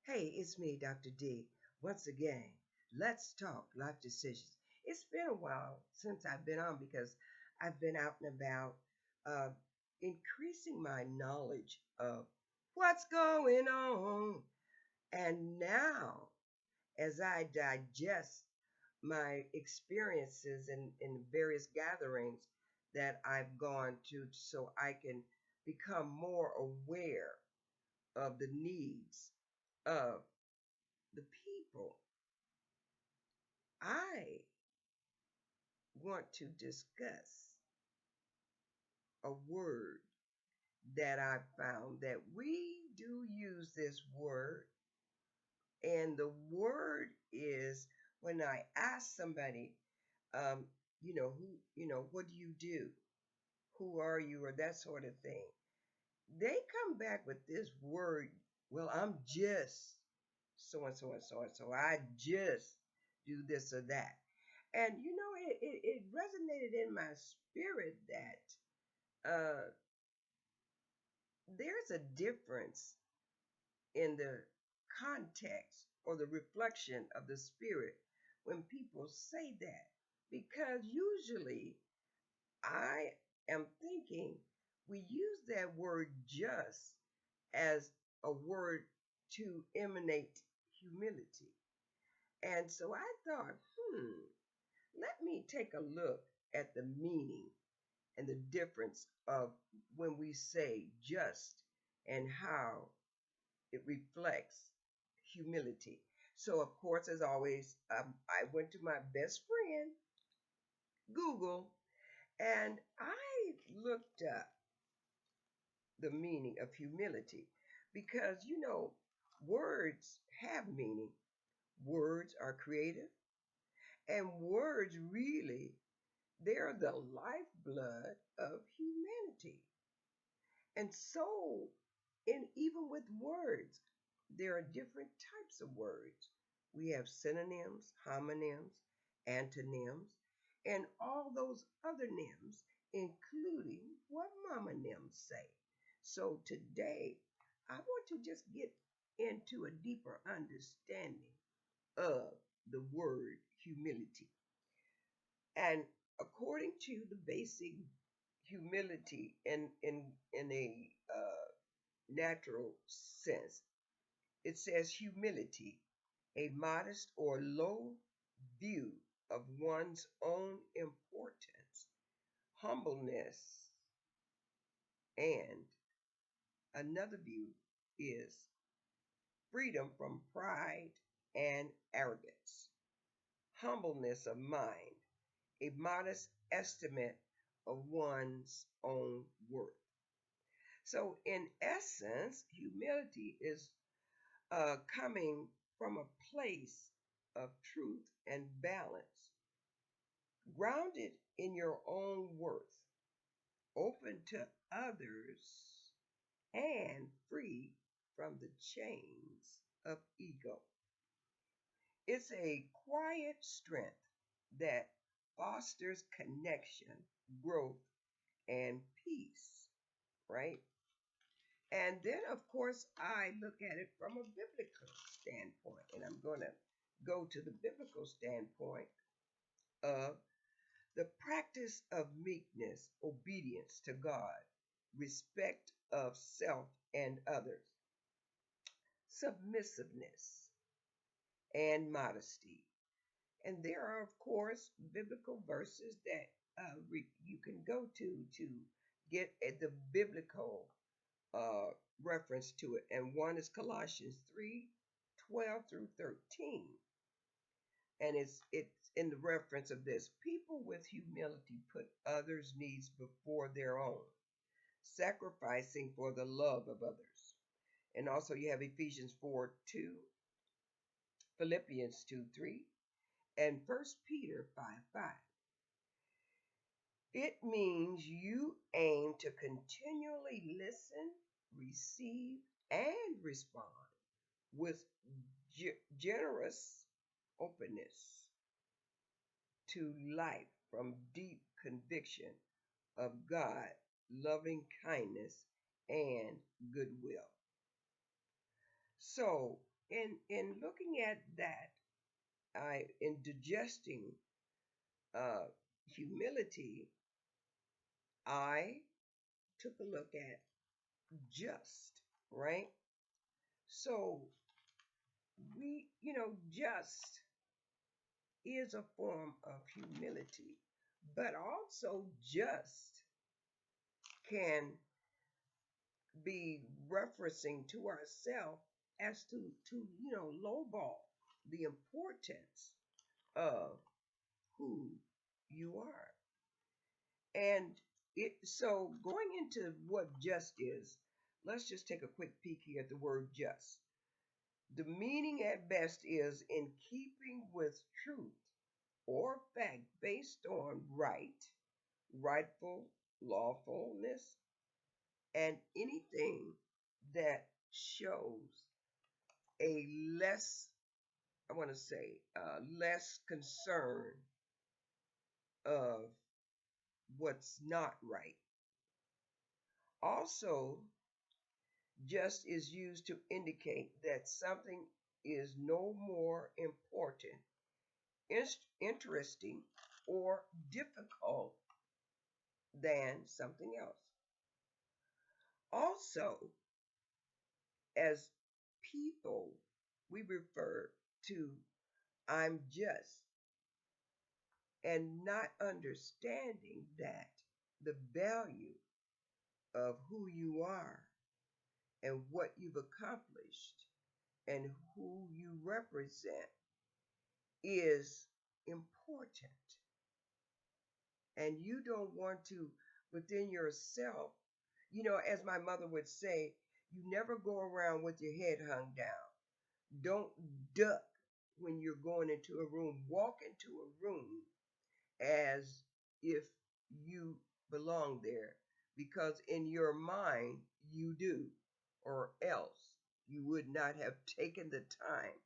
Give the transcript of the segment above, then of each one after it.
Hey, it's me, Dr. D. Once again, let's talk life decisions. It's been a while since I've been on because I've been out and about, uh, increasing my knowledge of what's going on. And now, as I digest my experiences in various gatherings that I've gone to, so I can become more aware of the needs of the people, I want to discuss a word that I found that we do use this word, and the word is when I ask somebody, um, what do you do? Who are you? Or that sort of thing. They come back with this word, well, I'm just so and so and so and so. I just do this or that. And it resonated in my spirit that there's a difference in the context or the reflection of the spirit when people say that. Because usually I am thinking we use that word just as a word to emanate humility. And so I thought, let me take a look at the meaning and the difference of when we say just and how it reflects humility. So, of course, as always, I went to my best friend, Google, and I looked up the meaning of humility because, words have meaning. Words are creative, and words really, they're the lifeblood of humanity. And so, in even with words, there are different types of words. We have synonyms, homonyms, antonyms, and all those other nyms, including what Momma Nym say. So today, I want to just get into a deeper understanding of the word humility. And according to the basic humility in a natural sense, it says humility, a modest or low view of one's own importance, humbleness, and another view is freedom from pride and arrogance, humbleness of mind, a modest estimate of one's own worth. So, in essence, humility is coming from a place of truth and balance, grounded in your own worth, open to others, and free from the chains of ego. It's a quiet strength that fosters connection, growth, and peace, right? And then, of course, I look at it from a biblical standpoint, and I'm going to go to the biblical standpoint of the practice of meekness, obedience to God, respect of self and others, submissiveness, and modesty. And there are, of course, biblical verses that you can go to get at the biblical reference to it. And one is Colossians 3:12 through 13. And it's in the reference of this. People with humility put others' needs before their own, sacrificing for the love of others. And also you have Ephesians 4:2, Philippians 2:3, and 1 Peter 5:5. It means you aim to continually listen, receive, and respond with generous openness to life from deep conviction of God, loving kindness, and goodwill. So, in looking at that, in digesting uh, humility, I took a look at just, right? So just is a form of humility, but also just can be referencing to ourselves as to lowball the importance of who you are. And going into what just is, let's just take a quick peek here at the word just. The meaning at best is in keeping with truth or fact based on right, rightful, lawfulness, and anything that shows a less, I want to say, less concern of what's not right. Also, just is used to indicate that something is no more important, interesting, or difficult than something else. Also, as people, we refer to I'm just, and not understanding that the value of who you are and what you've accomplished and who you represent is important. And you don't want to, within yourself, as my mother would say, you never go around with your head hung down. Don't duck when you're going into a room. Walk into a room as if you belong there, because in your mind you do, or else you would not have taken the time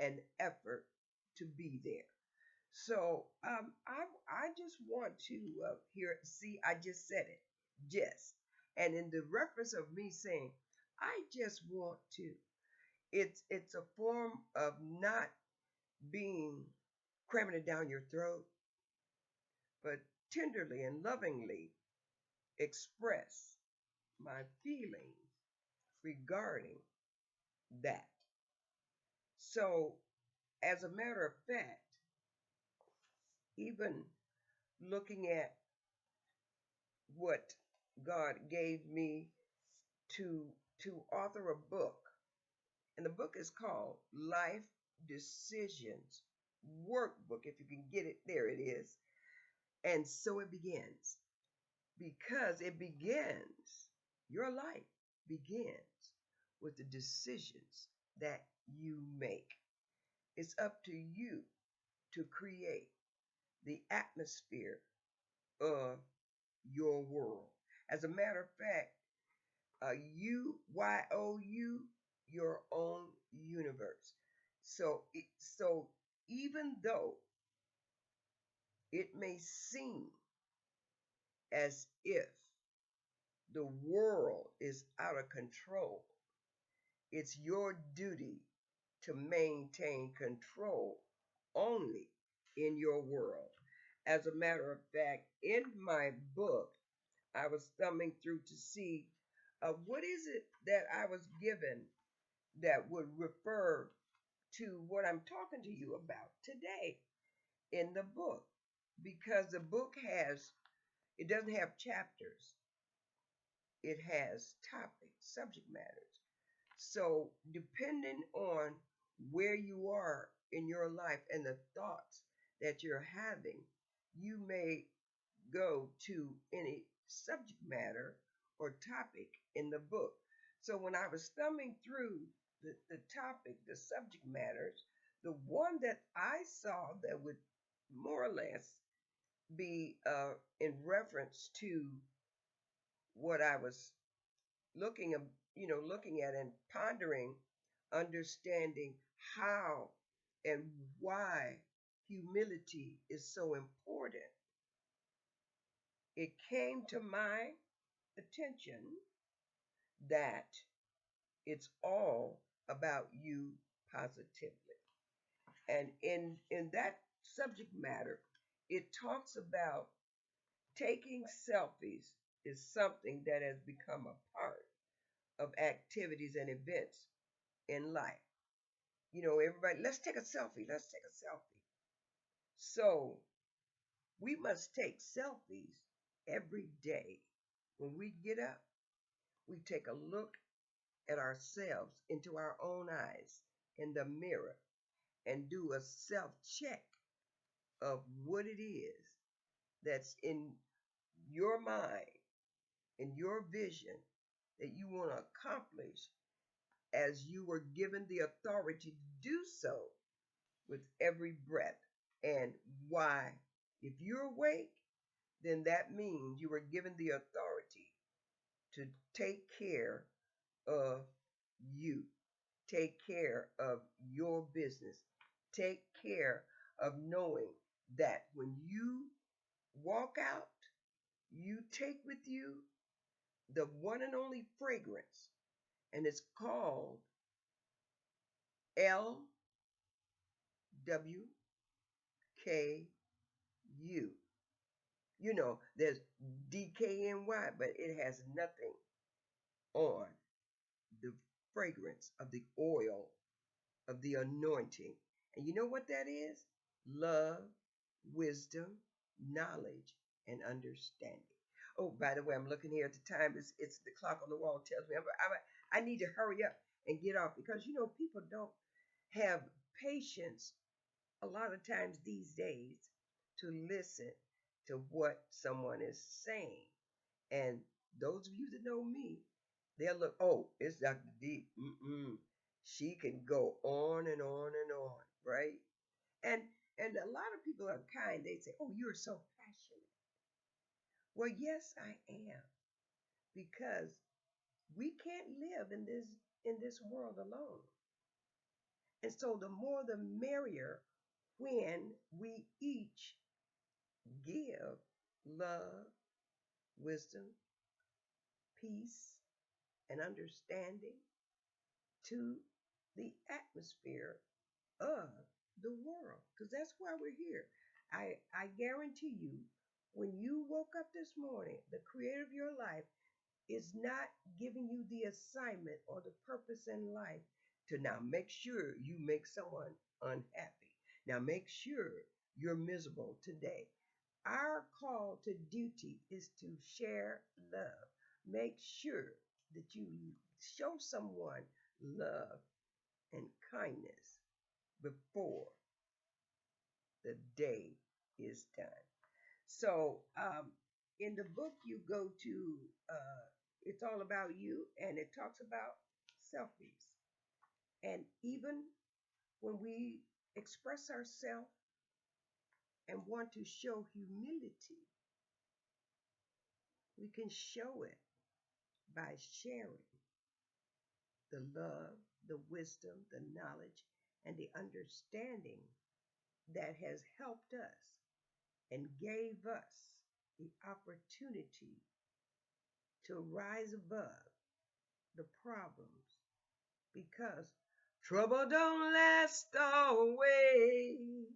and effort to be there. So I just want to hear. See, I just said it, just, and in the reference of me saying, I just want to. It's a form of not being cramming it down your throat, but tenderly and lovingly express my feelings regarding that. So, as a matter of fact, even looking at what God gave me to author a book, and the book is called Life Decisions Workbook. If you can get it, there it is. And so it begins, because it begins, your life begins with the decisions that you make. It's up to you to create the atmosphere of your world. As a matter of fact, you, your own universe. So even though it may seem as if the world is out of control, it's your duty to maintain control only in your world. As a matter of fact, in my book, I was thumbing through to see what is it that I was given that would refer to what I'm talking to you about today in the book. Because the book it doesn't have chapters, it has topics, subject matters. So, depending on where you are in your life and the thoughts that you're having, you may go to any subject matter or topic in the book. So, when I was thumbing through the topic, the subject matters, the one that I saw that would more or less be in reference to what I was looking at and pondering, understanding how and why humility is so important. It came to my attention that it's all about you positively. And in that subject matter, it talks about taking selfies is something that has become a part of activities and events in life. You know, everybody, let's take a selfie, let's take a selfie. So we must take selfies every day. When we get up, we take a look at ourselves into our own eyes in the mirror and do a self check of what it is that's in your mind, in your vision, that you want to accomplish as you were given the authority to do so with every breath. And why? If you're awake, then that means you were given the authority to take care of you, take care of your business, take care of knowing that when you walk out, you take with you the one and only fragrance, and it's called LWKU. You know, there's DKNY, but it has nothing on the fragrance of the oil of the anointing. And you know what that is? Love, wisdom, knowledge, and understanding. Oh, by the way, I'm looking here at the time. It's the clock on the wall tells me I need to hurry up and get off because, you know, people don't have patience a lot of times these days to listen to what someone is saying. And those of you that know me, they'll look, oh, it's Dr. D. She can go on and on and on, right? And and a lot of people are kind. They say, oh, you're so passionate. Well, yes, I am, because we can't live in this world alone. And so the more the merrier when we each give love, wisdom, peace, and understanding to the atmosphere of the world, because that's why we're here. I guarantee you, when you woke up this morning, the creator of your life is not giving you the assignment or the purpose in life to now make sure you make someone unhappy. Now make sure you're miserable today. Our call to duty is to share love. Make sure that you show someone love and kindness before the day is done. So, in the book, you go to, it's all about you, and it talks about selfies. And even when we express ourselves and want to show humility, we can show it by sharing the love, the wisdom, the knowledge, and the understanding that has helped us and gave us the opportunity to rise above the problems, because trouble don't last always.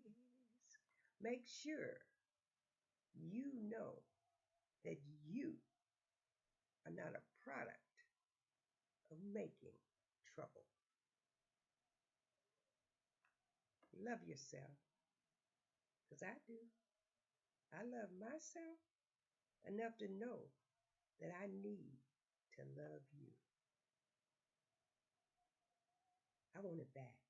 Make sure you know that you are not a product of making trouble. Love yourself, because I do. I love myself enough to know that I need to love you. I want it back.